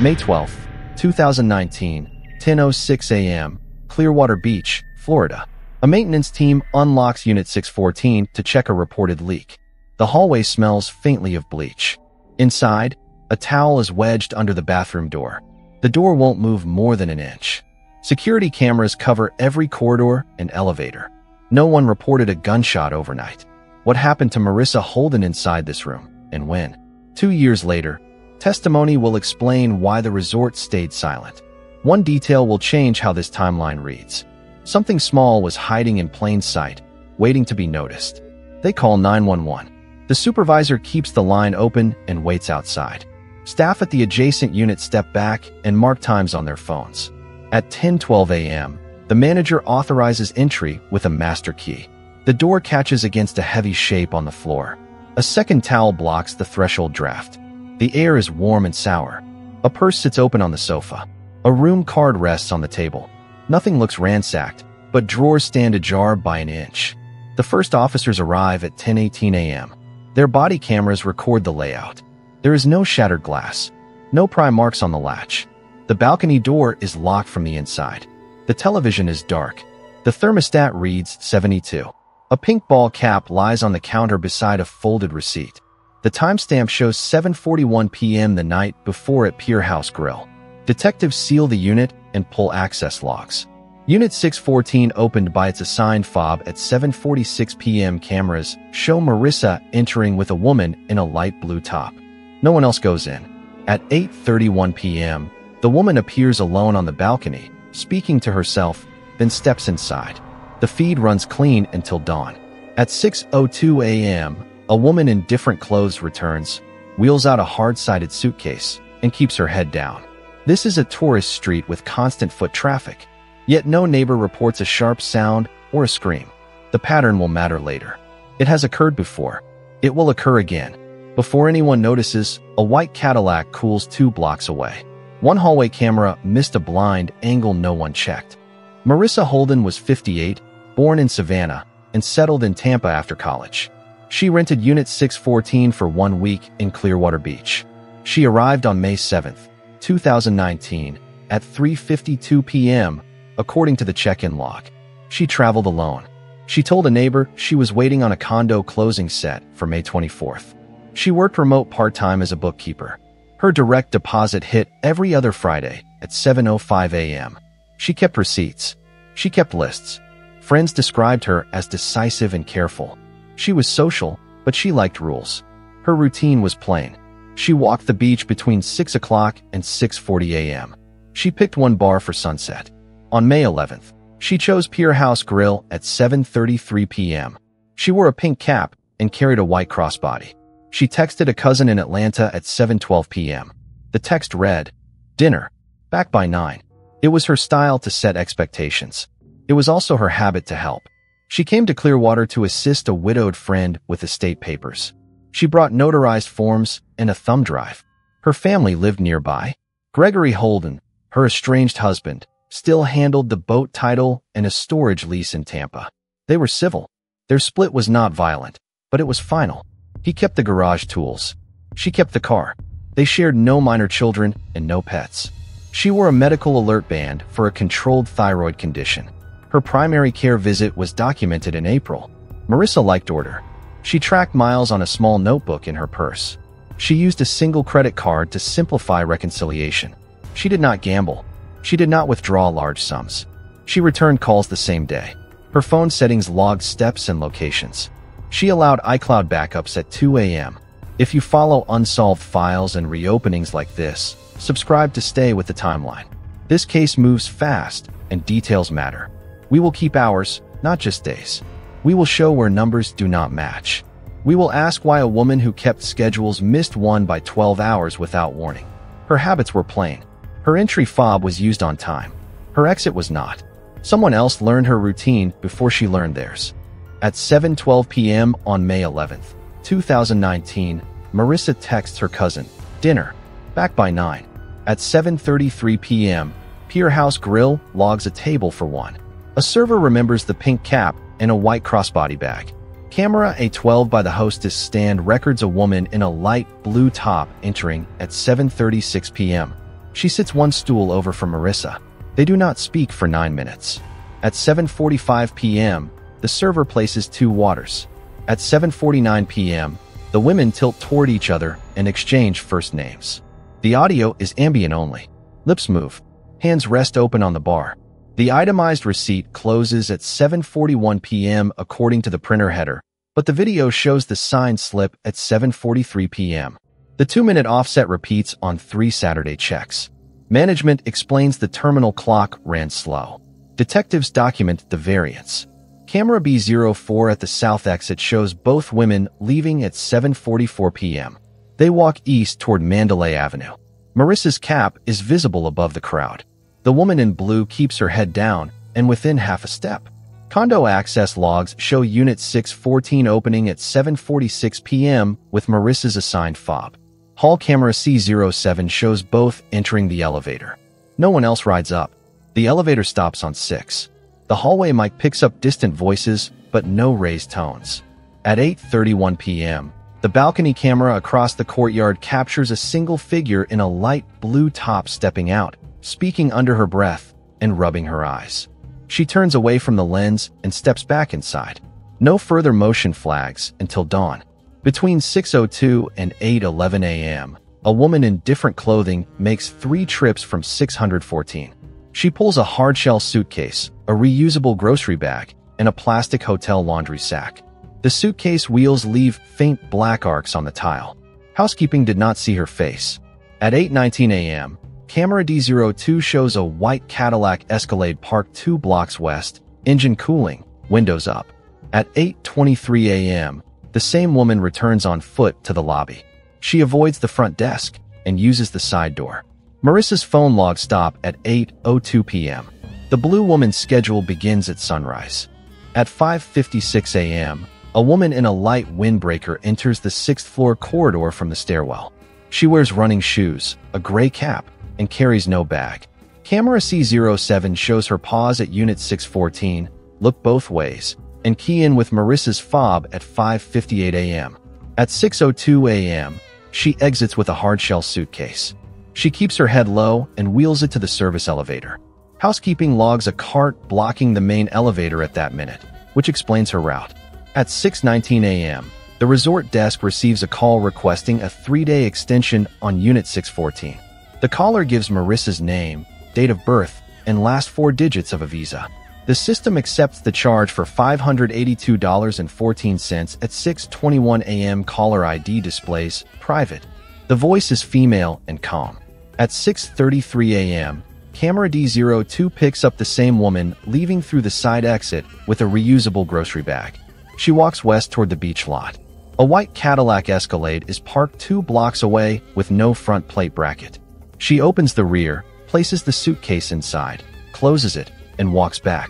May 12, 2019, 10:06 a.m., Clearwater Beach, Florida. A maintenance team unlocks Unit 614 to check a reported leak. The hallway smells faintly of bleach. Inside, a towel is wedged under the bathroom door. The door won't move more than an inch. Security cameras cover every corridor and elevator. No one reported a gunshot overnight. What happened to Marissa Holden inside this room, and when? 2 years later, testimony will explain why the resort stayed silent. One detail will change how this timeline reads. Something small was hiding in plain sight, waiting to be noticed. They call 911. The supervisor keeps the line open and waits outside. Staff at the adjacent unit step back and mark times on their phones. At 10:12 a.m., the manager authorizes entry with a master key. The door catches against a heavy shape on the floor. A second towel blocks the threshold draft. The air is warm and sour. A purse sits open on the sofa. A room card rests on the table. Nothing looks ransacked, but drawers stand ajar by an inch. The first officers arrive at 10:18 a.m. Their body cameras record the layout. There is no shattered glass, no pry marks on the latch. The balcony door is locked from the inside. The television is dark. The thermostat reads 72. A pink ball cap lies on the counter beside a folded receipt. The timestamp shows 7:41 p.m. the night before at Pier House Grill. Detectives seal the unit and pull access logs. Unit 614 opened by its assigned fob at 7:46 p.m. Cameras show Marissa entering with a woman in a light blue top. No one else goes in. At 8:31 p.m., the woman appears alone on the balcony, speaking to herself, then steps inside. The feed runs clean until dawn. At 6:02 a.m., a woman in different clothes returns, wheels out a hard-sided suitcase, and keeps her head down. This is a tourist street with constant foot traffic, yet no neighbor reports a sharp sound or a scream. The pattern will matter later. It has occurred before. It will occur again. Before anyone notices, a white Cadillac cools 2 blocks away. One hallway camera missed a blind angle no one checked. Marissa Holden was 58, born in Savannah, and settled in Tampa after college. She rented Unit 614 for 1 week in Clearwater Beach. She arrived on May 7, 2019, at 3:52 p.m., according to the check-in log. She traveled alone. She told a neighbor she was waiting on a condo closing set for May 24th. She worked remote part-time as a bookkeeper. Her direct deposit hit every other Friday at 7:05 a.m. She kept receipts. She kept lists. Friends described her as decisive and careful. She was social, but she liked rules. Her routine was plain. She walked the beach between 6 o'clock and 6:40 a.m. She picked one bar for sunset. On May 11th, she chose Pier House Grill at 7:33 p.m. She wore a pink cap and carried a white crossbody. She texted a cousin in Atlanta at 7:12 p.m. The text read, "Dinner. Back by 9. It was her style to set expectations. It was also her habit to help. She came to Clearwater to assist a widowed friend with estate papers. She brought notarized forms and a thumb drive. Her family lived nearby. Gregory Holden, her estranged husband, still handled the boat title and a storage lease in Tampa. They were civil. Their split was not violent, but it was final. He kept the garage tools. She kept the car. They shared no minor children and no pets. She wore a medical alert band for a controlled thyroid condition. Her primary care visit was documented in April. Marissa liked order. She tracked miles on a small notebook in her purse. She used a single credit card to simplify reconciliation. She did not gamble. She did not withdraw large sums. She returned calls the same day. Her phone settings logged steps and locations. She allowed iCloud backups at 2 a.m. If you follow unsolved files and reopenings like this, subscribe to stay with the timeline. This case moves fast, and details matter. We will keep hours, not just days. We will show where numbers do not match. We will ask why a woman who kept schedules missed one by 12 hours without warning. Her habits were plain. Her entry fob was used on time. Her exit was not. Someone else learned her routine before she learned theirs. At 7:12 p.m. on May 11th, 2019, Marissa texts her cousin, "Dinner. Back by 9. At 7:33 p.m., Pier House Grill logs a table for 1. A server remembers the pink cap and a white crossbody bag. Camera A12 by the hostess stand records a woman in a light blue top entering at 7:36 p.m. She sits one stool over from Marissa. They do not speak for 9 minutes. At 7:45 p.m., the server places 2 waters. At 7:49 p.m., the women tilt toward each other and exchange first names. The audio is ambient only. Lips move. Hands rest open on the bar. The itemized receipt closes at 7:41 p.m. according to the printer header, but the video shows the signed slip at 7:43 p.m. The 2-minute offset repeats on 3 Saturday checks. Management explains the terminal clock ran slow. Detectives document the variance. Camera B04 at the south exit shows both women leaving at 7:44 p.m. They walk east toward Mandalay Avenue. Marissa's cap is visible above the crowd. The woman in blue keeps her head down and within half a step. Condo access logs show Unit 614 opening at 7:46 p.m. with Marissa's assigned fob. Hall camera C07 shows both entering the elevator. No one else rides up. The elevator stops on 6. The hallway mic picks up distant voices, but no raised tones. At 8:31 p.m., the balcony camera across the courtyard captures a single figure in a light blue top stepping out, speaking under her breath and rubbing her eyes. She turns away from the lens and steps back inside. No further motion flags until dawn. Between 6:02 and 8:11 a.m., a woman in different clothing makes 3 trips from 614. She pulls a hardshell suitcase, a reusable grocery bag, and a plastic hotel laundry sack. The suitcase wheels leave faint black arcs on the tile. Housekeeping did not see her face. At 8:19 a.m., camera D02 shows a white Cadillac Escalade parked 2 blocks west, engine cooling, windows up. At 8:23 a.m., the same woman returns on foot to the lobby. She avoids the front desk and uses the side door. Marissa's phone logs stop at 8:02 p.m. The blue woman's schedule begins at sunrise. At 5:56 a.m., a woman in a light windbreaker enters the 6th floor corridor from the stairwell. She wears running shoes, a gray cap, and carries no bag. Camera C07 shows her pause at Unit 614, look both ways, and key in with Marissa's fob at 5:58 a.m. At 6:02 a.m., she exits with a hardshell suitcase. She keeps her head low and wheels it to the service elevator. Housekeeping logs a cart blocking the main elevator at that minute, which explains her route. At 6:19 a.m., the resort desk receives a call requesting a 3-day extension on Unit 614. The caller gives Marissa's name, date of birth, and last 4 digits of a visa. The system accepts the charge for $582.14 at 6:21 a.m. Caller ID displays private. The voice is female and calm. At 6:33 a.m., camera D02 picks up the same woman leaving through the side exit with a reusable grocery bag. She walks west toward the beach lot. A white Cadillac Escalade is parked 2 blocks away with no front plate bracket. She opens the rear, places the suitcase inside, closes it, and walks back.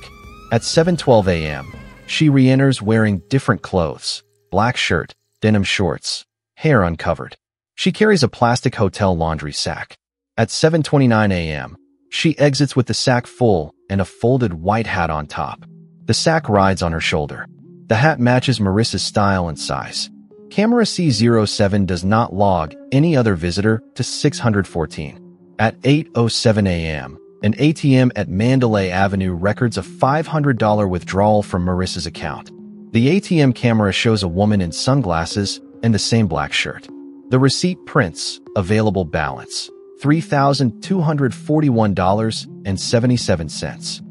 At 7:12 a.m., she re-enters wearing different clothes, black shirt, denim shorts, hair uncovered. She carries a plastic hotel laundry sack. At 7:29 a.m., she exits with the sack full and a folded white hat on top. The sack rides on her shoulder. The hat matches Marissa's style and size. Camera C07 does not log any other visitor to 614. At 8:07 a.m., an ATM at Mandalay Avenue records a $500 withdrawal from Marissa's account. The ATM camera shows a woman in sunglasses and the same black shirt. The receipt prints available balance, $3,241.77.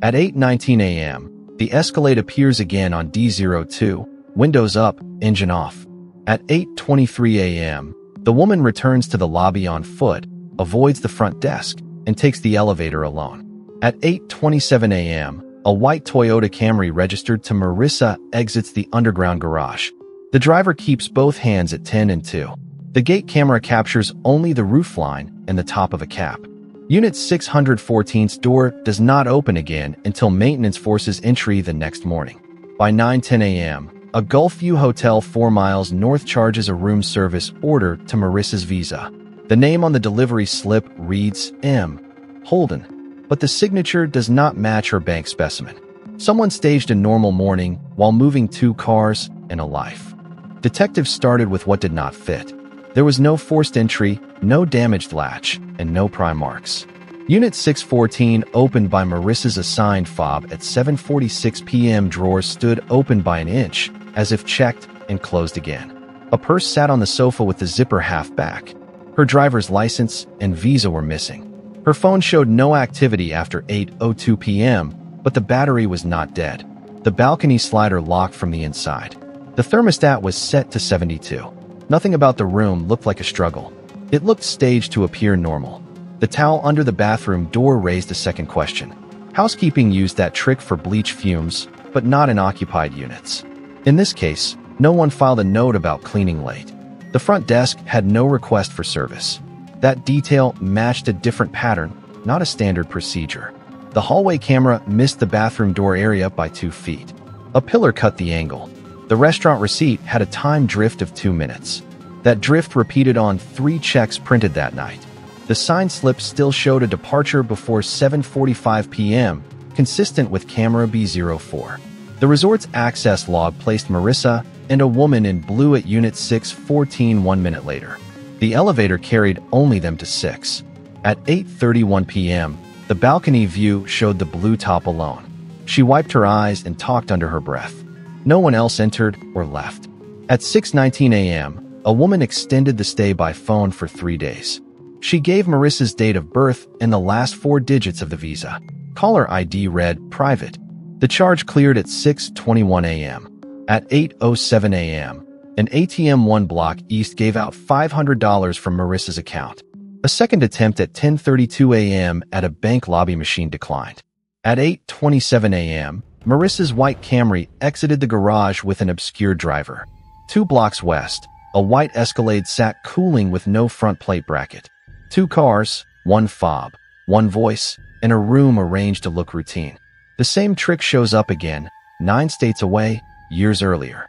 At 8:19 a.m., the Escalade appears again on D02, windows up, engine off. At 8:23 a.m., the woman returns to the lobby on foot, avoids the front desk, and takes the elevator alone. At 8:27 a.m., a white Toyota Camry registered to Marissa exits the underground garage. The driver keeps both hands at 10 and 2. The gate camera captures only the roofline and the top of a cap. Unit 614's door does not open again until maintenance forces entry the next morning. By 9:10 a.m., a Gulfview Hotel 4 miles north charges a room service order to Marissa's visa. The name on the delivery slip reads M. Holden, but the signature does not match her bank specimen. Someone staged a normal morning while moving 2 cars and a life. Detectives started with what did not fit. There was no forced entry, no damaged latch, and no pry marks. Unit 614 opened by Marissa's assigned fob at 7:46 p.m. Drawers stood open by an inch, as if checked, and closed again. A purse sat on the sofa with the zipper half back. Her driver's license and visa were missing. Her phone showed no activity after 8:02 p.m., but the battery was not dead. The balcony slider locked from the inside. The thermostat was set to 72. Nothing about the room looked like a struggle. It looked staged to appear normal. The towel under the bathroom door raised a second question. Housekeeping used that trick for bleach fumes, but not in occupied units. In this case, no one filed a note about cleaning late. The front desk had no request for service. That detail matched a different pattern, not a standard procedure. The hallway camera missed the bathroom door area by 2 feet. A pillar cut the angle. The restaurant receipt had a time drift of 2 minutes. That drift repeated on 3 checks printed that night. The sign slip still showed a departure before 7:45 p.m., consistent with camera B04. The resort's access log placed Marissa and a woman in blue at Unit 614 1 minute later. The elevator carried only them to 6. At 8:31 p.m., the balcony view showed the blue top alone. She wiped her eyes and talked under her breath. No one else entered or left. At 6:19 a.m., a woman extended the stay by phone for 3 days. She gave Marissa's date of birth and the last 4 digits of the visa. Caller ID read private. The charge cleared at 6:21 a.m. At 8:07 a.m., an ATM 1 block east gave out $500 from Marissa's account. A second attempt at 10:32 a.m. at a bank lobby machine declined. At 8:27 a.m., Marissa's white Camry exited the garage with an obscure driver. 2 blocks west, a white Escalade sat cooling with no front plate bracket. 2 cars, 1 fob, 1 voice, and a room arranged to look routine. The same trick shows up again, 9 states away, years earlier.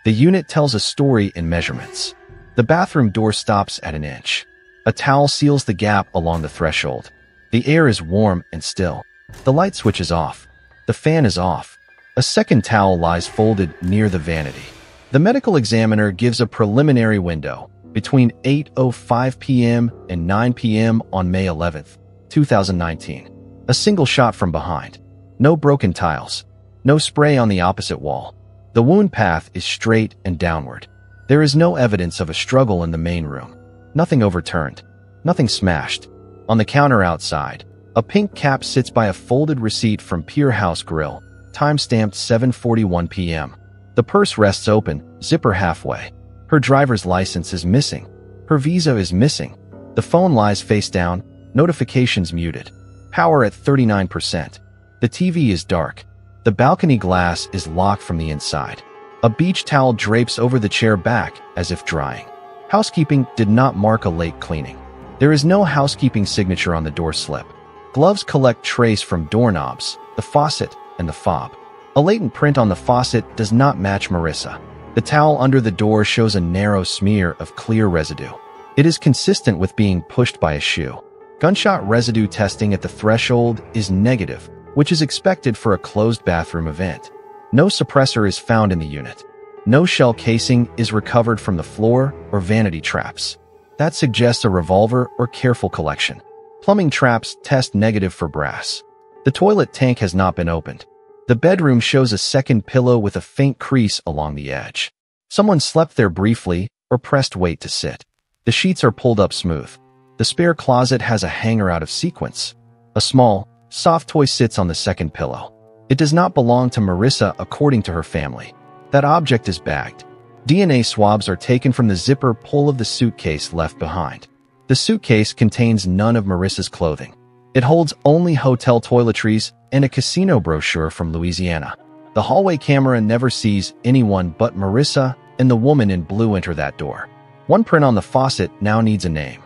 The unit tells a story in measurements. The bathroom door stops at an inch. A towel seals the gap along the threshold. The air is warm and still. The light switch is off. The fan is off. A second towel lies folded near the vanity. The medical examiner gives a preliminary window between 8:05 p.m. and 9 p.m. on May 11, 2019. A single shot from behind. No broken tiles. No spray on the opposite wall. The wound path is straight and downward. There is no evidence of a struggle in the main room. Nothing overturned. Nothing smashed. On the counter outside, a pink cap sits by a folded receipt from Pier House Grill, time-stamped 7:41 p.m. The purse rests open, zipper halfway. Her driver's license is missing. Her visa is missing. The phone lies face down, notifications muted. Power at 39%. The TV is dark. The balcony glass is locked from the inside. A beach towel drapes over the chair back as if drying. Housekeeping did not mark a late cleaning. There is no housekeeping signature on the door slip. Gloves collect trace from doorknobs, the faucet, and the fob. A latent print on the faucet does not match Marissa. The towel under the door shows a narrow smear of clear residue. It is consistent with being pushed by a shoe. Gunshot residue testing at the threshold is negative, which is expected for a closed bathroom event. No suppressor is found in the unit. No shell casing is recovered from the floor or vanity traps. That suggests a revolver or careful collection. Plumbing traps test negative for brass. The toilet tank has not been opened. The bedroom shows a second pillow with a faint crease along the edge. Someone slept there briefly or pressed weight to sit. The sheets are pulled up smooth. The spare closet has a hanger out of sequence. A small, soft toy sits on the second pillow. It does not belong to Marissa according to her family. That object is bagged. DNA swabs are taken from the zipper pull of the suitcase left behind. The suitcase contains none of Marissa's clothing. It holds only hotel toiletries and a casino brochure from Louisiana. The hallway camera never sees anyone but Marissa and the woman in blue enter that door. One print on the faucet now needs a name.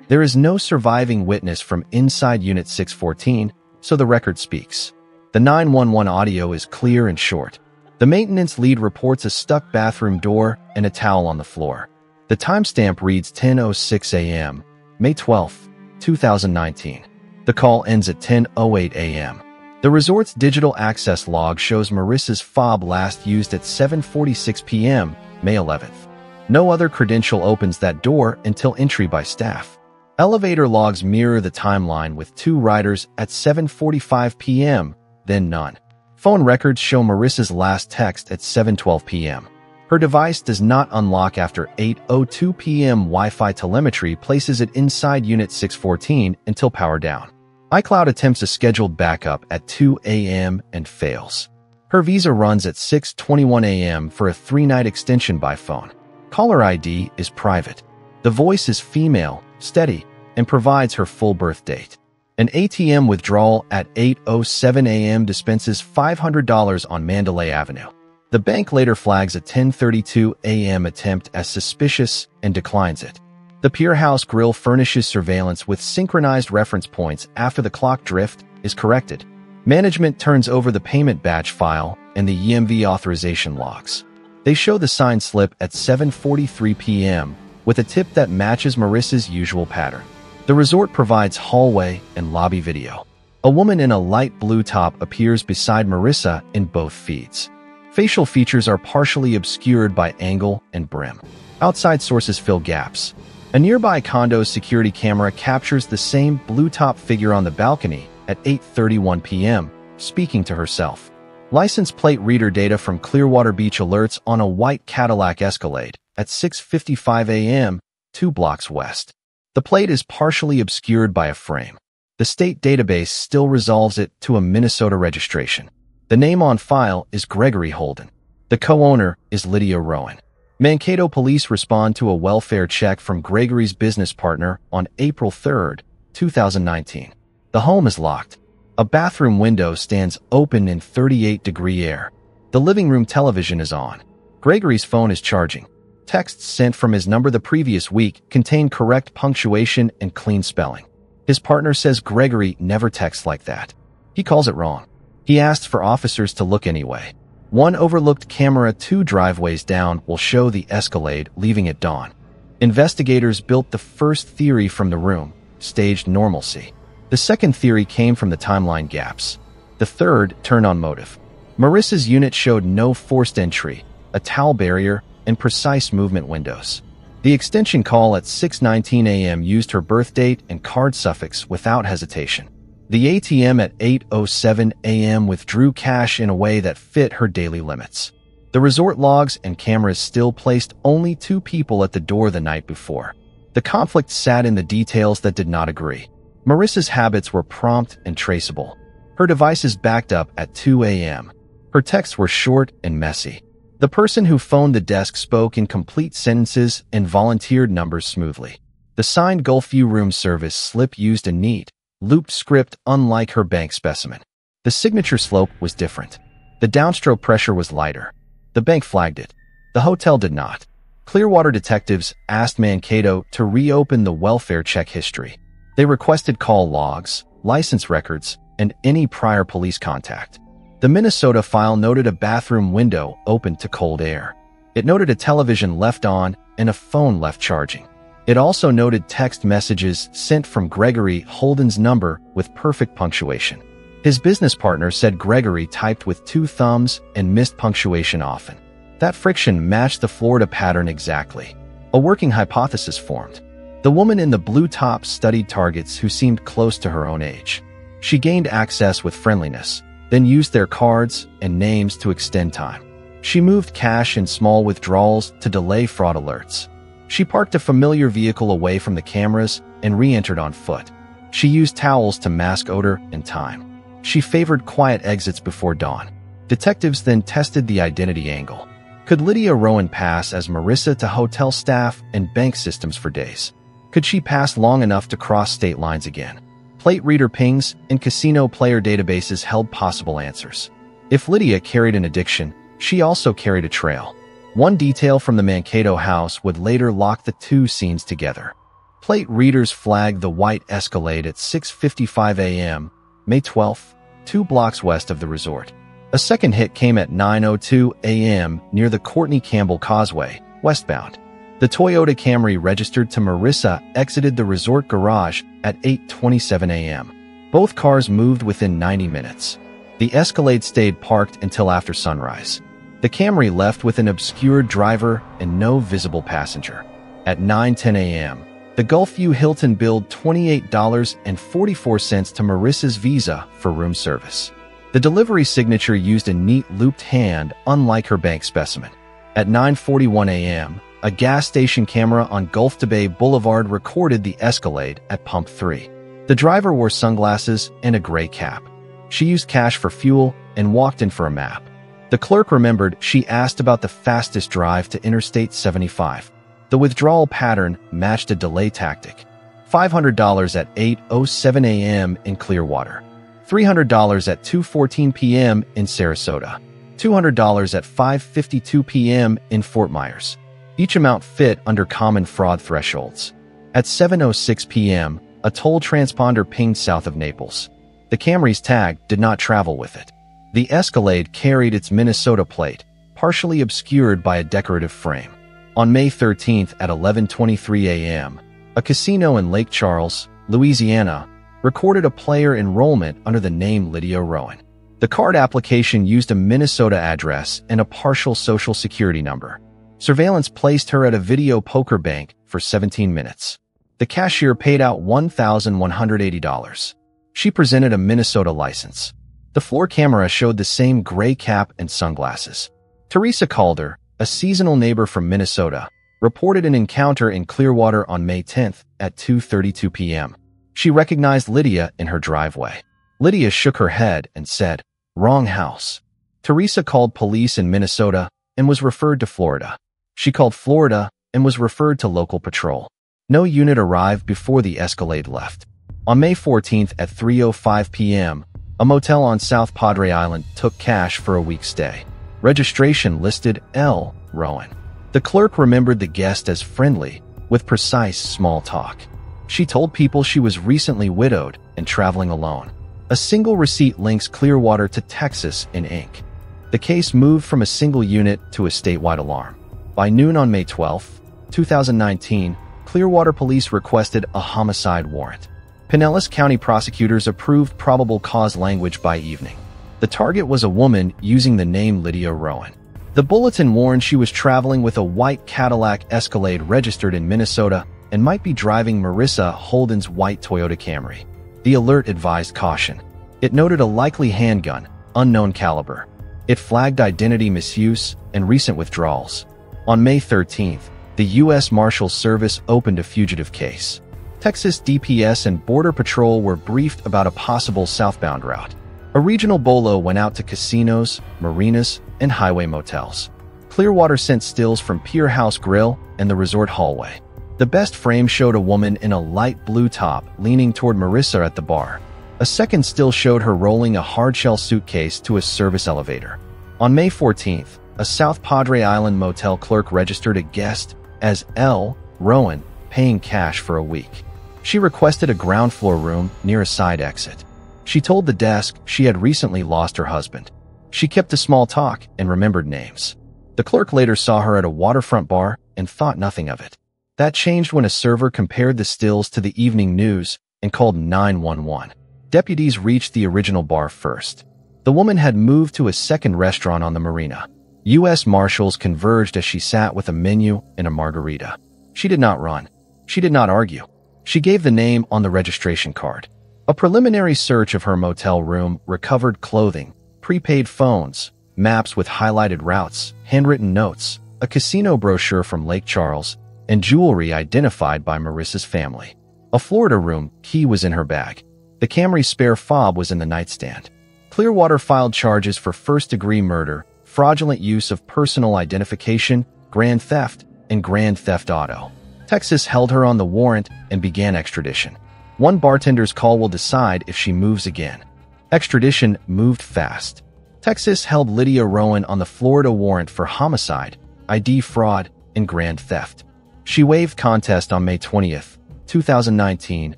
There is no surviving witness from inside Unit 614, so the record speaks. The 911 audio is clear and short. The maintenance lead reports a stuck bathroom door and a towel on the floor. The timestamp reads 10:06 a.m., May 12, 2019. The call ends at 10:08 a.m. The resort's digital access log shows Marissa's fob last used at 7:46 p.m., May 11th. No other credential opens that door until entry by staff. Elevator logs mirror the timeline with 2 riders at 7:45 p.m., then none. Phone records show Marissa's last text at 7:12 p.m. Her device does not unlock after 8:02 p.m. Wi-Fi telemetry places it inside Unit 614 until power down. iCloud attempts a scheduled backup at 2 a.m. and fails. Her visa runs at 6:21 a.m. for a 3-night extension by phone. Caller ID is private. The voice is female, steady, and provides her full birth date. An ATM withdrawal at 8:07 a.m. dispenses $500 on Mandalay Avenue. The bank later flags a 10:32 a.m. attempt as suspicious and declines it. The Pier House Grill furnishes surveillance with synchronized reference points after the clock drift is corrected. Management turns over the payment batch file and the EMV authorization logs. They show the signed slip at 7:43 p.m. with a tip that matches Marissa's usual pattern. The resort provides hallway and lobby video. A woman in a light blue top appears beside Marissa in both feeds. Facial features are partially obscured by angle and brim. Outside sources fill gaps. A nearby condo's security camera captures the same blue-top figure on the balcony at 8:31 p.m., speaking to herself. License plate reader data from Clearwater Beach alerts on a white Cadillac Escalade at 6:55 a.m., 2 blocks west. The plate is partially obscured by a frame. The state database still resolves it to a Minnesota registration. The name on file is Gregory Holden. The co-owner is Lydia Rowan. Mankato police respond to a welfare check from Gregory's business partner on April 3, 2019. The home is locked. A bathroom window stands open in 38-degree air. The living room television is on. Gregory's phone is charging. Texts sent from his number the previous week contain correct punctuation and clean spelling. His partner says Gregory never texts like that. He calls it wrong. He asks for officers to look anyway. One overlooked camera 2 driveways down will show the Escalade leaving at dawn. Investigators built the first theory from the room, staged normalcy. The second theory came from the timeline gaps. The third turned on motive. Marissa's unit showed no forced entry, a towel barrier, and precise movement windows. The extension call at 6:19 a.m. used her birth date and card suffix without hesitation. The ATM at 8:07 a.m. withdrew cash in a way that fit her daily limits. The resort logs and cameras still placed only 2 people at the door the night before. The conflict sat in the details that did not agree. Marissa's habits were prompt and traceable. Her devices backed up at 2 a.m. Her texts were short and messy. The person who phoned the desk spoke in complete sentences and volunteered numbers smoothly. The signed Gulfview room service slip used a neat, looped script unlike her bank specimen. The signature slope was different. The downstroke pressure was lighter. The bank flagged it. The hotel did not. Clearwater detectives asked Mankato to reopen the welfare check history. They requested call logs, license records, and any prior police contact. The Minnesota file noted a bathroom window open to cold air. It noted a television left on and a phone left charging. It also noted text messages sent from Gregory Holden's number with perfect punctuation. His business partner said Gregory typed with 2 thumbs and missed punctuation often. That friction matched the Florida pattern exactly. A working hypothesis formed. The woman in the blue top studied targets who seemed close to her own age. She gained access with friendliness, then used their cards and names to extend time. She moved cash in small withdrawals to delay fraud alerts. She parked a familiar vehicle away from the cameras and re-entered on foot. She used towels to mask odor and time. She favored quiet exits before dawn. Detectives then tested the identity angle. Could Lydia Rowan pass as Marissa to hotel staff and bank systems for days? Could she pass long enough to cross state lines again? Plate reader pings and casino player databases held possible answers. If Lydia carried an addiction, she also carried a trail. One detail from the Mankato house would later lock the 2 scenes together. Plate readers flagged the white Escalade at 6:55 a.m., May 12th, 2 blocks west of the resort. A second hit came at 9:02 a.m. near the Courtney Campbell Causeway, westbound. The Toyota Camry registered to Marissa exited the resort garage at 8:27 a.m. Both cars moved within 90 minutes. The Escalade stayed parked until after sunrise. The Camry left with an obscured driver and no visible passenger. At 9:10 a.m., the Gulfview Hilton billed $28.44 to Marissa's Visa for room service. The delivery signature used a neat looped hand, unlike her bank specimen. At 9:41 a.m., a gas station camera on Gulf to Bay Boulevard recorded the Escalade at Pump 3. The driver wore sunglasses and a gray cap. She used cash for fuel and walked in for a map. The clerk remembered she asked about the fastest drive to Interstate 75. The withdrawal pattern matched a delay tactic. $500 at 8:07 a.m. in Clearwater. $300 at 2:14 p.m. in Sarasota. $200 at 5:52 p.m. in Fort Myers. Each amount fit under common fraud thresholds. At 7:06 p.m., a toll transponder pinged south of Naples. The Camry's tag did not travel with it. The Escalade carried its Minnesota plate, partially obscured by a decorative frame. On May 13th at 11:23 a.m., a casino in Lake Charles, Louisiana, recorded a player enrollment under the name Lydia Rowan. The card application used a Minnesota address and a partial social security number. Surveillance placed her at a video poker bank for 17 minutes. The cashier paid out $1,180. She presented a Minnesota license. The floor camera showed the same gray cap and sunglasses. Teresa Calder, a seasonal neighbor from Minnesota, reported an encounter in Clearwater on May 10th at 2:32 p.m. She recognized Lydia in her driveway. Lydia shook her head and said, "Wrong house." Teresa called police in Minnesota and was referred to Florida. She called Florida and was referred to local patrol. No unit arrived before the Escalade left. On May 14th at 3:05 p.m., a motel on South Padre Island took cash for a week's stay. Registration listed L. Rowan. The clerk remembered the guest as friendly, with precise small talk. She told people she was recently widowed and traveling alone. A single receipt links Clearwater to Texas in ink. The case moved from a single unit to a statewide alarm. By noon on May 12, 2019, Clearwater police requested a homicide warrant. Pinellas County prosecutors approved probable cause language by evening. The target was a woman using the name Lydia Rowan. The bulletin warned she was traveling with a white Cadillac Escalade registered in Minnesota and might be driving Marissa Holden's white Toyota Camry. The alert advised caution. It noted a likely handgun, unknown caliber. It flagged identity misuse and recent withdrawals. On May 13th, the U.S. Marshals Service opened a fugitive case. Texas DPS and Border Patrol were briefed about a possible southbound route. A regional bolo went out to casinos, marinas, and highway motels. Clearwater sent stills from Pier House Grill and the resort hallway. The best frame showed a woman in a light blue top leaning toward Marissa at the bar. A second still showed her rolling a hardshell suitcase to a service elevator. On May 14th, a South Padre Island motel clerk registered a guest as L. Rowan, paying cash for a week. She requested a ground floor room near a side exit. She told the desk she had recently lost her husband. She kept to small talk and remembered names. The clerk later saw her at a waterfront bar and thought nothing of it. That changed when a server compared the stills to the evening news and called 911. Deputies reached the original bar first. The woman had moved to a second restaurant on the marina. U.S. Marshals converged as she sat with a menu and a margarita. She did not run. She did not argue. She gave the name on the registration card. A preliminary search of her motel room recovered clothing, prepaid phones, maps with highlighted routes, handwritten notes, a casino brochure from Lake Charles, and jewelry identified by Marissa's family. A Florida room key was in her bag. The Camry's spare fob was in the nightstand. Clearwater filed charges for first-degree murder, fraudulent use of personal identification, grand theft, and grand theft auto. Texas held her on the warrant and began extradition. One bartender's call will decide if she moves again. Extradition moved fast. Texas held Lydia Rowan on the Florida warrant for homicide, ID fraud, and grand theft. She waived contest on May 20th, 2019,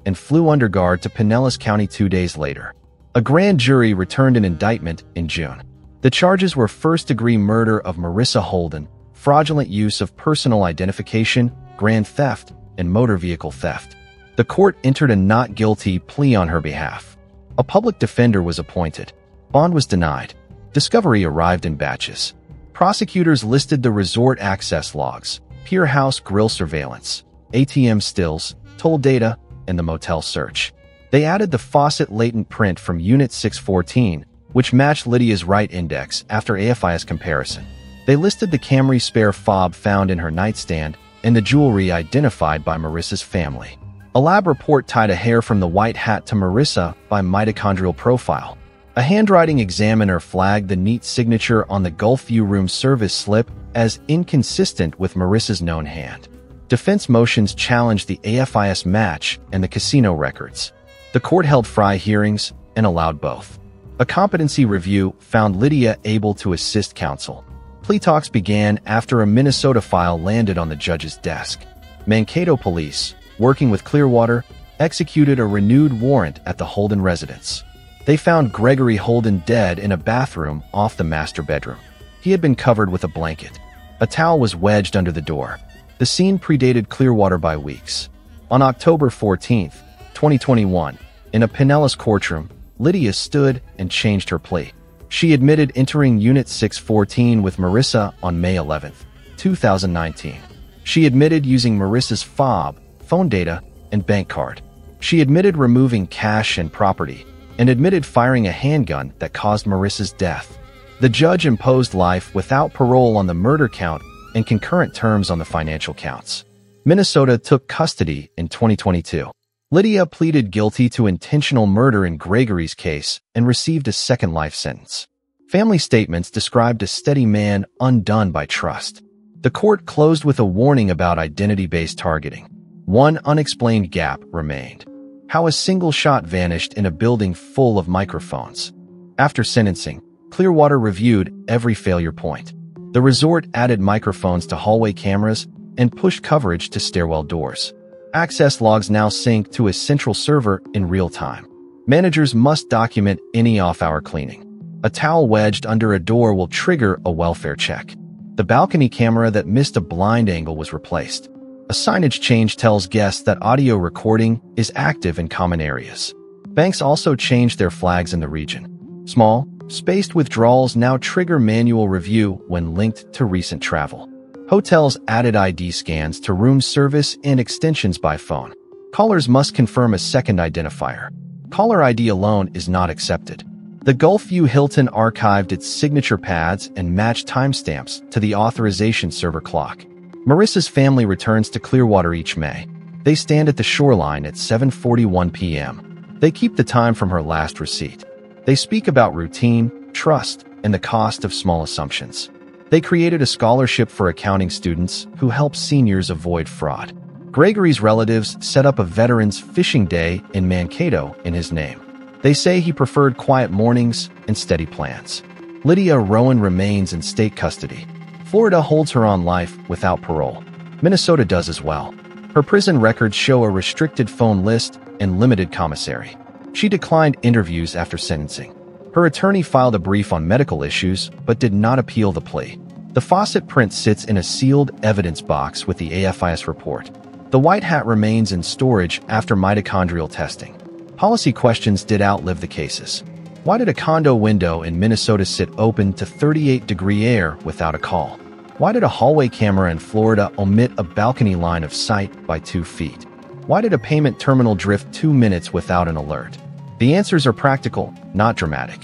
and flew under guard to Pinellas County 2 days later. A grand jury returned an indictment in June. The charges were first-degree murder of Marissa Holden, fraudulent use of personal identification, grand theft, and motor vehicle theft. The court entered a not guilty plea on her behalf. A public defender was appointed. Bond was denied. Discovery arrived in batches. Prosecutors listed the resort access logs, pier house grill surveillance, ATM stills, toll data, and the motel search. They added the faucet latent print from Unit 614, which matched Lydia's right index after AFI's comparison. They listed the Camry spare fob found in her nightstand and the jewelry identified by Marissa's family. A lab report tied a hair from the white hat to Marissa by mitochondrial profile. A handwriting examiner flagged the neat signature on the Gulfview room service slip as inconsistent with Marissa's known hand. Defense motions challenged the AFIS match and the casino records. The court held Fry hearings and allowed both. A competency review found Lydia able to assist counsel. Plea talks began after a Minnesota file landed on the judge's desk. Mankato police, working with Clearwater, executed a renewed warrant at the Holden residence. They found Gregory Holden dead in a bathroom off the master bedroom. He had been covered with a blanket. A towel was wedged under the door. The scene predated Clearwater by weeks. On October 14, 2021, in a Pinellas courtroom, Lydia stood and changed her plea. She admitted entering Unit 614 with Marissa on May 11, 2019. She admitted using Marissa's fob, phone data, and bank card. She admitted removing cash and property, and admitted firing a handgun that caused Marissa's death. The judge imposed life without parole on the murder count and concurrent terms on the financial counts. Minnesota took custody in 2022. Lydia pleaded guilty to intentional murder in Gregory's case and received a second life sentence. Family statements described a steady man undone by trust. The court closed with a warning about identity-based targeting. One unexplained gap remained: how a single shot vanished in a building full of microphones. After sentencing, Clearwater reviewed every failure point. The resort added microphones to hallway cameras and pushed coverage to stairwell doors. Access logs now sync to a central server in real time. Managers must document any off-hour cleaning. A towel wedged under a door will trigger a welfare check. The balcony camera that missed a blind angle was replaced. A signage change tells guests that audio recording is active in common areas. Banks also changed their flags in the region. Small, spaced withdrawals now trigger manual review when linked to recent travel. Hotels added ID scans to room service and extensions by phone. Callers must confirm a second identifier. Caller ID alone is not accepted. The Gulfview Hilton archived its signature pads and matched timestamps to the authorization server clock. Marissa's family returns to Clearwater each May. They stand at the shoreline at 7:41 p.m. They keep the time from her last receipt. They speak about routine, trust, and the cost of small assumptions. They created a scholarship for accounting students who help seniors avoid fraud. Gregory's relatives set up a veterans fishing day in Mankato in his name. They say he preferred quiet mornings and steady plans. Lydia Rowan remains in state custody. Florida holds her on life without parole. Minnesota does as well. Her prison records show a restricted phone list and limited commissary. She declined interviews after sentencing. Her attorney filed a brief on medical issues, but did not appeal the plea. The faucet print sits in a sealed evidence box with the AFIS report. The white hat remains in storage after mitochondrial testing. Policy questions did outlive the cases. Why did a condo window in Minnesota sit open to 38-degree air without a call? Why did a hallway camera in Florida omit a balcony line of sight by 2 feet? Why did a payment terminal drift 2 minutes without an alert? The answers are practical, not dramatic.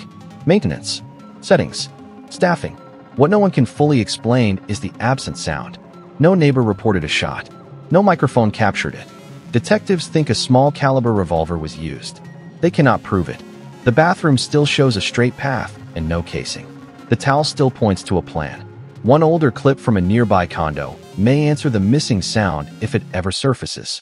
Maintenance, settings, staffing. What no one can fully explain is the absent sound. No neighbor reported a shot. No microphone captured it. Detectives think a small caliber revolver was used. They cannot prove it. The bathroom still shows a straight path and no casing. The towel still points to a plan. One older clip from a nearby condo may answer the missing sound if it ever surfaces.